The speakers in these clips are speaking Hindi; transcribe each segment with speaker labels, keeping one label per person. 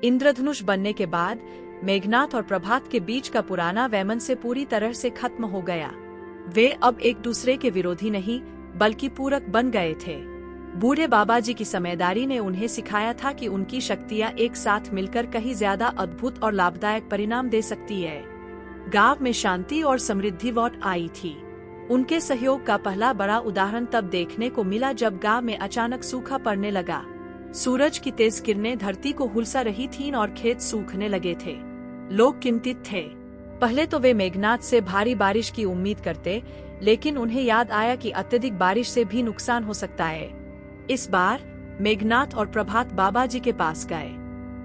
Speaker 1: इंद्रधनुष बनने के बाद मेघनाथ और प्रभात के बीच का पुराना वैमनस्य पूरी तरह से खत्म हो गया। वे अब एक दूसरे के विरोधी नहीं बल्कि पूरक बन गए थे। बूढ़े बाबा जी की समझदारी ने उन्हें सिखाया था कि उनकी शक्तियाँ एक साथ मिलकर कहीं ज्यादा अद्भुत और लाभदायक परिणाम दे सकती है। गांव में शांति और समृद्धि लौट आई थी। उनके सहयोग का पहला बड़ा उदाहरण तब देखने को मिला जब गांव में अचानक सूखा पड़ने लगा। सूरज की तेज किरणें धरती को हुलसा रही थीं और खेत सूखने लगे थे। लोग चिंतित थे। पहले तो वे मेघनाथ से भारी बारिश की उम्मीद करते, लेकिन उन्हें याद आया कि अत्यधिक बारिश से भी नुकसान हो सकता है। इस बार मेघनाथ और प्रभात बाबा जी के पास गए।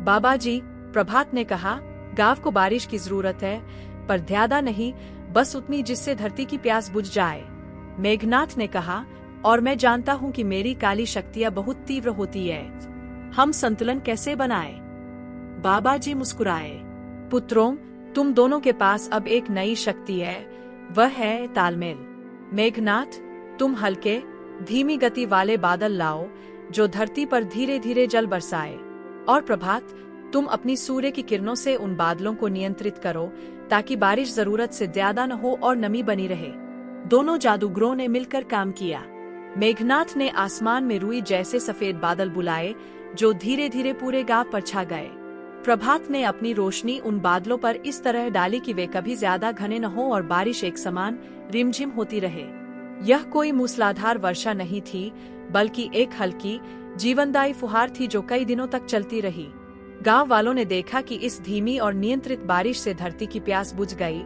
Speaker 1: बाबा जी, प्रभात ने कहा, गांव को बारिश की जरूरत है, पर ज्यादा नहीं, बस उतनी जिससे धरती की प्यास बुझ जाए। मेघनाथ ने कहा, और मैं जानता हूँ कि मेरी काली शक्तियाँ बहुत तीव्र होती है। हम संतुलन कैसे बनाएं? बाबा जी मुस्कुराए। पुत्रों, तुम दोनों के पास अब एक नई शक्ति है, वह है तालमेल। मेघनाथ, तुम हल्के धीमी गति वाले बादल लाओ जो धरती पर धीरे धीरे जल बरसाए। और प्रभात, तुम अपनी सूर्य की किरणों से उन बादलों को नियंत्रित करो ताकि बारिश जरूरत से ज्यादा न हो और नमी बनी रहे। दोनों जादूगरों ने मिलकर काम किया। मेघनाथ ने आसमान में रुई जैसे सफेद बादल बुलाए जो धीरे धीरे पूरे गांव पर छा गए। प्रभात ने अपनी रोशनी उन बादलों पर इस तरह डाली कि वे कभी ज्यादा घने न हो और बारिश एक समान रिमझिम होती रहे। यह कोई मूसलाधार वर्षा नहीं थी, बल्कि एक हल्की जीवनदायी फुहार थी जो कई दिनों तक चलती रही। गांव वालों ने देखा कि इस धीमी और नियंत्रित बारिश से धरती की प्यास बुझ गई,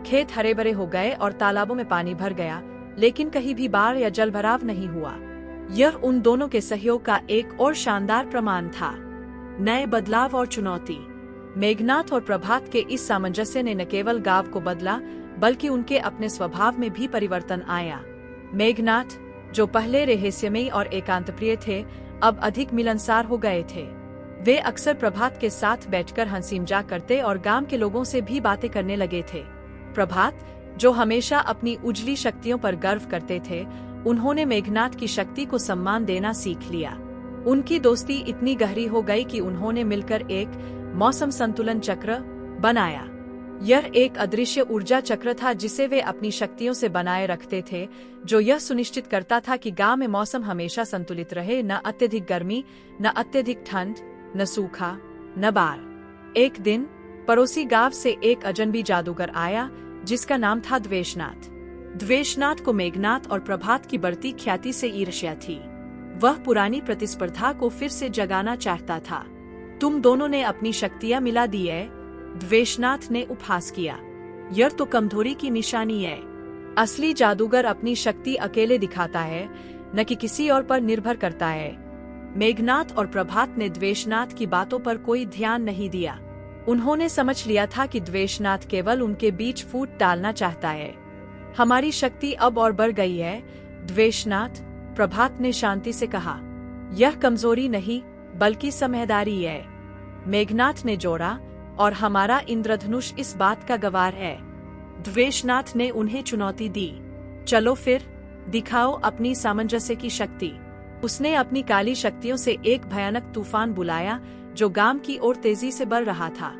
Speaker 1: खेत हरे भरे हो गए और तालाबों में पानी भर गया, लेकिन कहीं भी बाढ़ या जलभराव नहीं हुआ। यह उन दोनों के सहयोग का एक और शानदार प्रमाण था। नए बदलाव और चुनौती। मेघनाथ और प्रभात के इस सामंजस्य ने न केवल गांव को बदला, बल्कि उनके अपने स्वभाव में भी परिवर्तन आया। मेघनाथ, जो पहले रहस्यमयी और एकांतप्रिय थे, अब अधिक मिलनसार हो गए थे। वे अक्सर प्रभात के साथ बैठकर हंसी मजाक करते और गांव के लोगों से भी बातें करने लगे थे। प्रभात, जो हमेशा अपनी उजली शक्तियों पर गर्व करते थे, उन्होंने मेघनाथ की शक्ति को सम्मान देना सीख लिया। उनकी दोस्ती इतनी गहरी हो गई कि उन्होंने मिलकर एक मौसम संतुलन चक्र बनाया। यह एक अदृश्य ऊर्जा चक्र था जिसे वे अपनी शक्तियों से बनाए रखते थे, जो यह सुनिश्चित करता था कि गांव में मौसम हमेशा संतुलित रहे, न अत्यधिक गर्मी, न अत्यधिक ठंड, न सूखा, न बाढ़। एक दिन पड़ोसी गांव से एक अजनबी जादूगर आया जिसका नाम था द्वेषनाथ। द्वेषनाथ को मेघनाथ और प्रभात की बढ़ती ख्याति से ईर्ष्या थी। वह पुरानी प्रतिस्पर्धा को फिर से जगाना चाहता था। तुम दोनों ने अपनी शक्तियां मिला दी है, द्वेषनाथ ने उपहास किया। यह तो कमजोरी की निशानी है। असली जादूगर अपनी शक्ति अकेले दिखाता है, न कि किसी और पर निर्भर करता है। मेघनाथ और प्रभात ने द्वेषनाथ की बातों पर कोई ध्यान नहीं दिया। उन्होंने समझ लिया था कि द्वेषनाथ केवल उनके बीच फूट डालना चाहता है। हमारी शक्ति अब और बढ़ गई है, द्वेषनाथ, प्रभात ने शांति से कहा। यह कमजोरी नहीं, बल्कि समझदारी है, मेघनाथ ने जोड़ा, और हमारा इंद्रधनुष इस बात का गवाह है। द्वेषनाथ ने उन्हें चुनौती दी। चलो फिर, दिखाओ अपनी सामंजस्य की शक्ति। उसने अपनी काली शक्तियों से एक भयानक तूफान बुलाया जो गांव की ओर तेजी से बढ़ रहा था।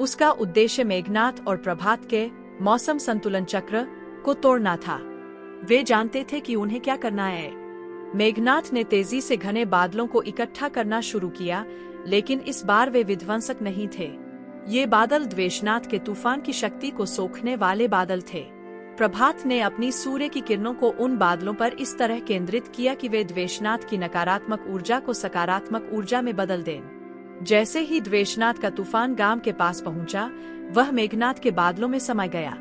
Speaker 1: उसका उद्देश्य मेघनाथ और प्रभात के मौसम संतुलन चक्र को तोड़ना था। वे जानते थे कि उन्हें क्या करना है। मेघनाथ ने तेजी से घने बादलों को इकट्ठा करना शुरू किया, लेकिन इस बार वे विध्वंसक नहीं थे। ये बादल द्वेषनाथ के तूफान की शक्ति को सोखने वाले बादल थे। प्रभात ने अपनी सूर्य की किरणों को उन बादलों पर इस तरह केंद्रित किया कि वे द्वेषनाथ की नकारात्मक ऊर्जा को सकारात्मक ऊर्जा में बदल दें। जैसे ही द्वेषनाथ का तूफान गांव के पास पहुंचा, वह मेघनाथ के बादलों में समा गया।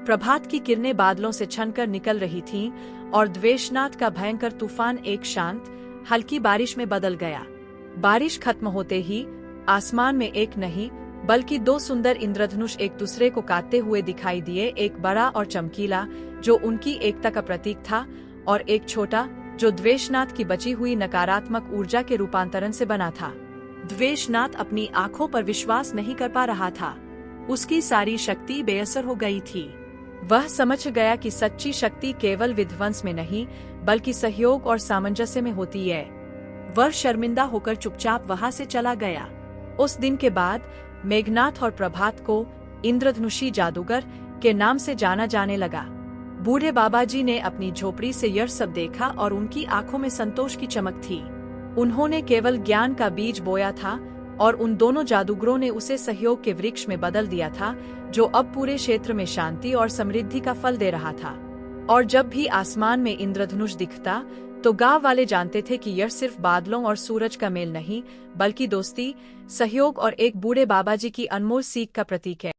Speaker 1: प्रभात की किरणें बादलों से छनकर निकल रही थीं और द्वेषनाथ का भयंकर तूफान एक शांत, हल्की बारिश में बदल गया। बारिश खत्म होते ही आसमान में एक नहीं, बल्कि दो सुंदर इंद्रधनुष एक दूसरे को काटते हुए दिखाई दिए। एक बड़ा और चमकीला जो उनकी एकता का प्रतीक था, और एक छोटा जो द्वेषनाथ की बची हुई नकारात्मक ऊर्जा के रूपांतरण से बना था। द्वेषनाथ अपनी आंखों पर विश्वास नहीं कर पा रहा था। उसकी सारी शक्ति बेअसर हो गई थी। वह समझ गया कि सच्ची शक्ति केवल विध्वंस में नहीं, बल्कि सहयोग और सामंजस्य में होती है। वह शर्मिंदा होकर चुपचाप वहां से चला गया। उस दिन के बाद मेघनाथ और प्रभात को इंद्रधनुषी जादूगर के नाम से जाना जाने लगा। बूढ़े बाबा जी ने अपनी झोपड़ी से यह सब देखा और उनकी आंखों में संतोष की चमक थी। उन्होंने केवल ज्ञान का बीज बोया था और उन दोनों जादूगरों ने उसे सहयोग के वृक्ष में बदल दिया था, जो अब पूरे क्षेत्र में शांति और समृद्धि का फल दे रहा था। और जब भी आसमान में इंद्रधनुष दिखता तो गांव वाले जानते थे कि यह सिर्फ बादलों और सूरज का मेल नहीं, बल्कि दोस्ती, सहयोग और एक बूढ़े बाबा जी की अनमोल सीख का प्रतीक है।